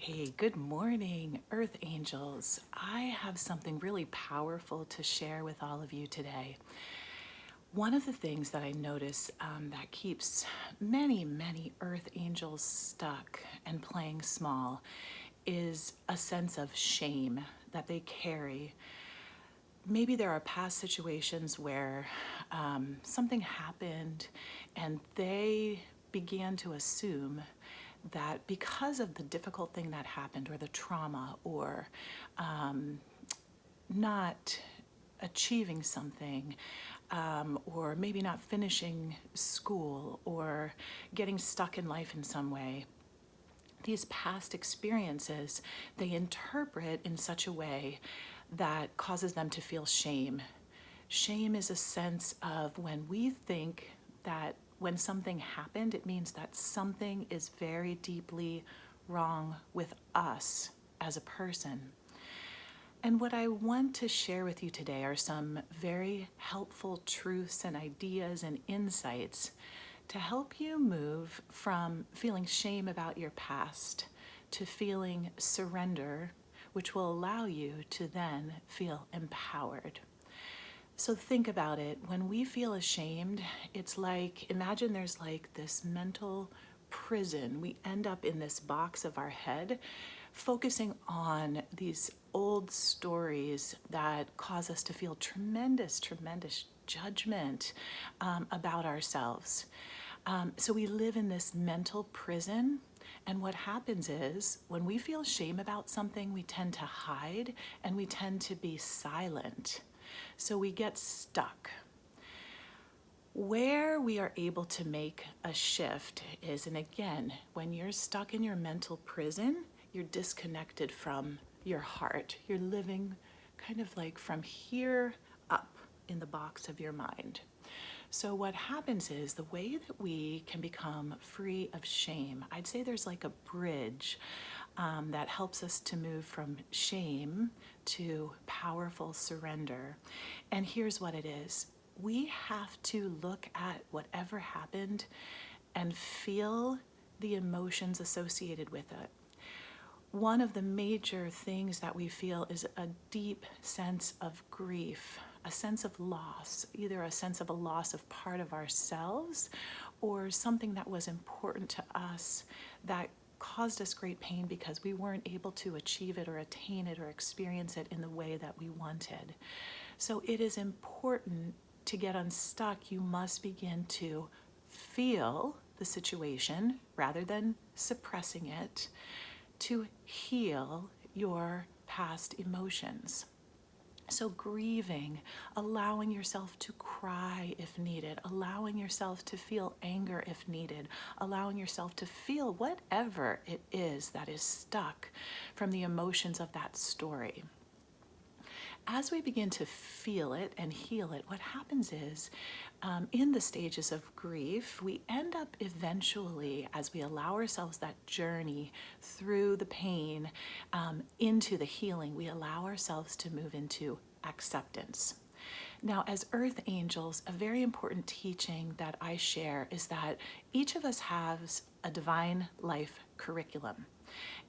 Hey, good morning, Earth Angels. I have something really powerful to share with all of you today. One of the things that I notice that keeps many Earth Angels stuck and playing small is a sense of shame that they carry. Maybe there are past situations where something happened and they began to assume that because of the difficult thing that happened or the trauma or not achieving something or maybe not finishing school or getting stuck in life in some way, these past experiences they interpret in such a way that causes them to feel shame. Shame is a sense of when we think that when something happened, it means that something is very deeply wrong with us as a person. And what I want to share with you today are some very helpful truths and ideas and insights to help you move from feeling shame about your past to feeling surrender, which will allow you to then feel empowered. So think about it. When we feel ashamed, it's like, imagine there's like this mental prison. We end up in this box of our head, focusing on these old stories that cause us to feel tremendous judgment about ourselves. So we live in this mental prison. And what happens is when we feel shame about something, we tend to hide and we tend to be silent. So we get stuck. Where we are able to make a shift is, and again, when you're stuck in your mental prison, you're disconnected from your heart. You're living kind of like from here up in the box of your mind. So what happens is the way that we can become free of shame, I'd say there's like a bridge that helps us to move from shame to powerful surrender. And here's what it is. We have to look at whatever happened and feel the emotions associated with it. One of the major things that we feel is a deep sense of grief, a sense of loss, either a sense of a loss of part of ourselves or something that was important to us that caused us great pain because we weren't able to achieve it or attain it or experience it in the way that we wanted. So it is important to get unstuck. You must begin to feel the situation rather than suppressing it, to heal your past emotions. So grieving, allowing yourself to cry if needed, allowing yourself to feel anger if needed, allowing yourself to feel whatever it is that is stuck from the emotions of that story. As we begin to feel it and heal it, what happens is in the stages of grief, we end up eventually, as we allow ourselves that journey through the pain into the healing, we allow ourselves to move into acceptance. Now, as Earth Angels, a very important teaching that I share is that each of us has a divine life curriculum.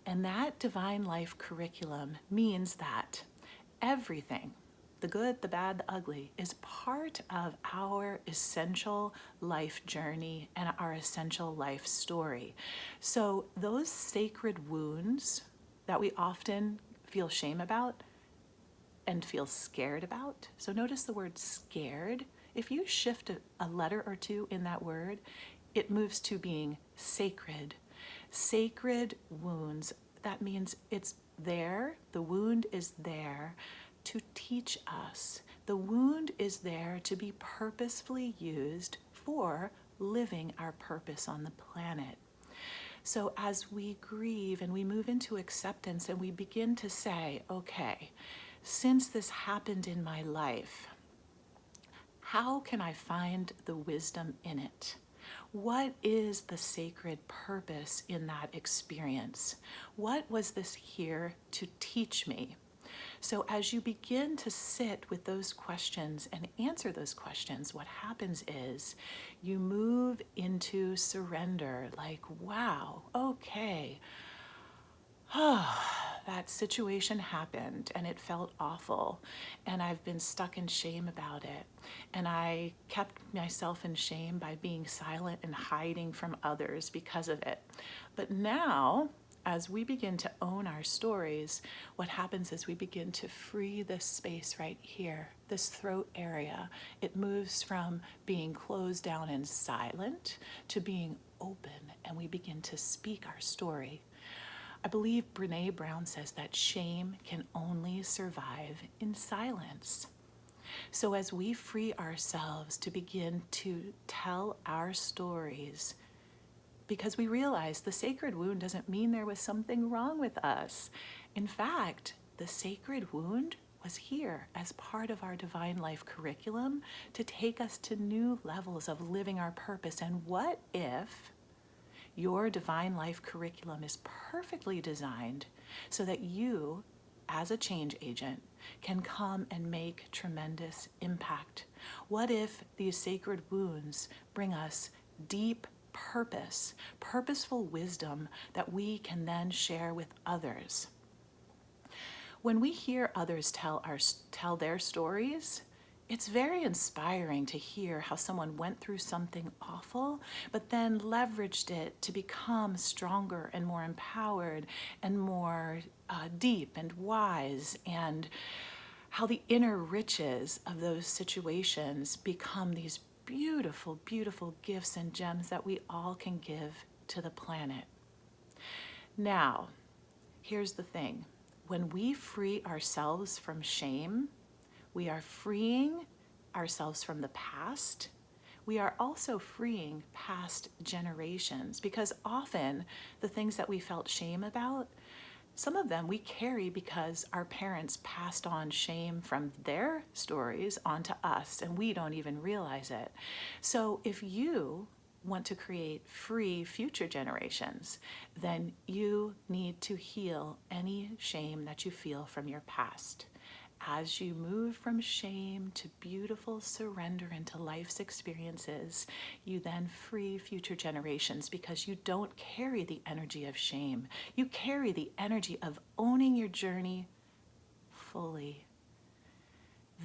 And that divine life curriculum means that everything, the good, the bad, the ugly, is part of our essential life journey and our essential life story. So those sacred wounds that we often feel shame about and feel scared about. So notice the word scared. If you shift a letter or two in that word, it moves to being sacred. Sacred wounds, that means it's there, the wound is there to teach us. The wound is there to be purposefully used for living our purpose on the planet. So as we grieve and we move into acceptance and we begin to say, okay, since this happened in my life, how can I find the wisdom in it? What is the sacred purpose in that experience? What was this here to teach me? So as you begin to sit with those questions and answer those questions, what happens is you move into surrender, like, wow, okay, That situation happened and it felt awful, and I've been stuck in shame about it. And I kept myself in shame by being silent and hiding from others because of it. But now, as we begin to own our stories, what happens is we begin to free this space right here, this throat area. It moves from being closed down and silent to being open, and we begin to speak our story. I believe Brene Brown says that shame can only survive in silence. So as we free ourselves to begin to tell our stories, because we realize the sacred wound doesn't mean there was something wrong with us. In fact, the sacred wound was here as part of our divine life curriculum to take us to new levels of living our purpose. And what if your divine life curriculum is perfectly designed so that you, as a change agent, can come and make tremendous impact? What if these sacred wounds bring us deep purpose, purposeful wisdom that we can then share with others? When we hear others tell their stories, it's very inspiring to hear how someone went through something awful, but then leveraged it to become stronger and more empowered and more deep and wise, and how the inner riches of those situations become these beautiful, beautiful gifts and gems that we all can give to the planet. Now, here's the thing. When we free ourselves from shame, we are freeing ourselves from the past. We are also freeing past generations, because often the things that we felt shame about, some of them we carry because our parents passed on shame from their stories onto us and we don't even realize it. So if you want to create free future generations, then you need to heal any shame that you feel from your past. As you move from shame to beautiful surrender into life's experiences, you then free future generations, because you don't carry the energy of shame. You carry the energy of owning your journey fully.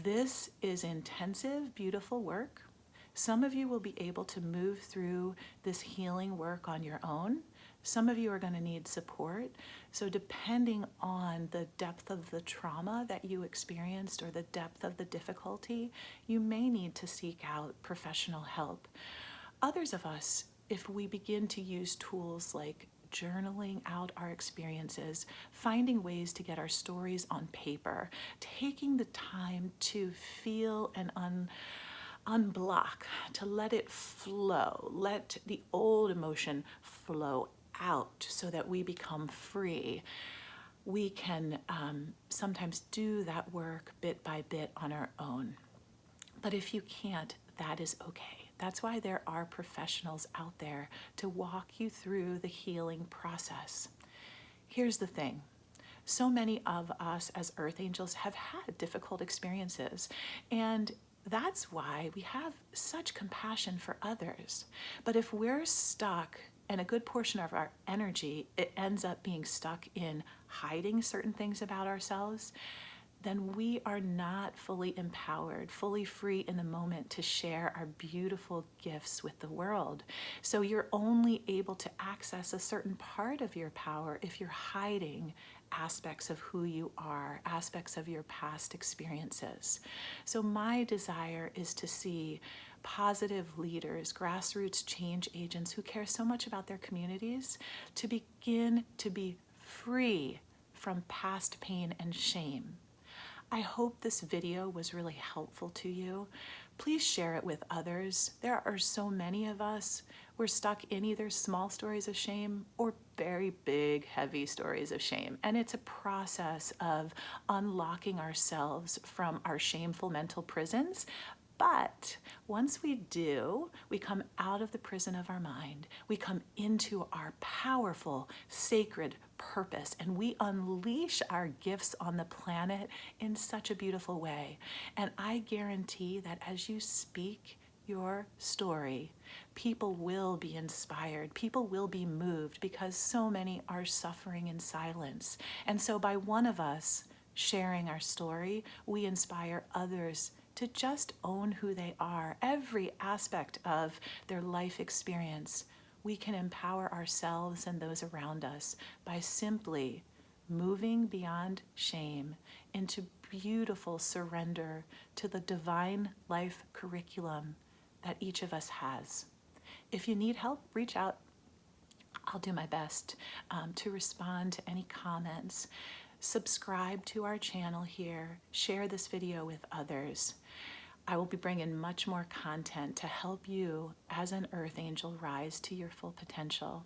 This is intensive, beautiful work. Some of you will be able to move through this healing work on your own. Some of you are going to need support. So depending on the depth of the trauma that you experienced or the depth of the difficulty, you may need to seek out professional help. Others of us, if we begin to use tools like journaling out our experiences, finding ways to get our stories on paper, taking the time to feel and unblock, to let it flow, let the old emotion flow out so that we become free. We can sometimes do that work bit by bit on our own. But if you can't, that is okay. That's why there are professionals out there to walk you through the healing process. Here's the thing. So many of us as earth angels have had difficult experiences, and that's why we have such compassion for others. But if we're stuck, and a good portion of our energy, it ends up being stuck in hiding certain things about ourselves, then we are not fully empowered, fully free in the moment to share our beautiful gifts with the world. So you're only able to access a certain part of your power if you're hiding aspects of who you are, aspects of your past experiences. So my desire is to see positive leaders, grassroots change agents who care so much about their communities, to begin to be free from past pain and shame. I hope this video was really helpful to you. Please share it with others. There are so many of us. We're stuck in either small stories of shame or very big, heavy stories of shame. And it's a process of unlocking ourselves from our shameful mental prisons. But once we do, we come out of the prison of our mind. We come into our powerful, sacred purpose, and we unleash our gifts on the planet in such a beautiful way. And I guarantee that as you speak your story, people will be inspired. People will be moved because so many are suffering in silence. And so by one of us sharing our story, we inspire others to just own who they are, every aspect of their life experience. We can empower ourselves and those around us by simply moving beyond shame into beautiful surrender to the divine life curriculum that each of us has. If you need help, reach out. I'll do my best to respond to any comments. Subscribe to our channel here. Share this video with others. I will be bringing much more content to help you as an earth angel rise to your full potential.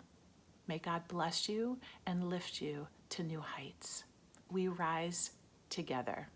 May God bless you and lift you to new heights. We rise together.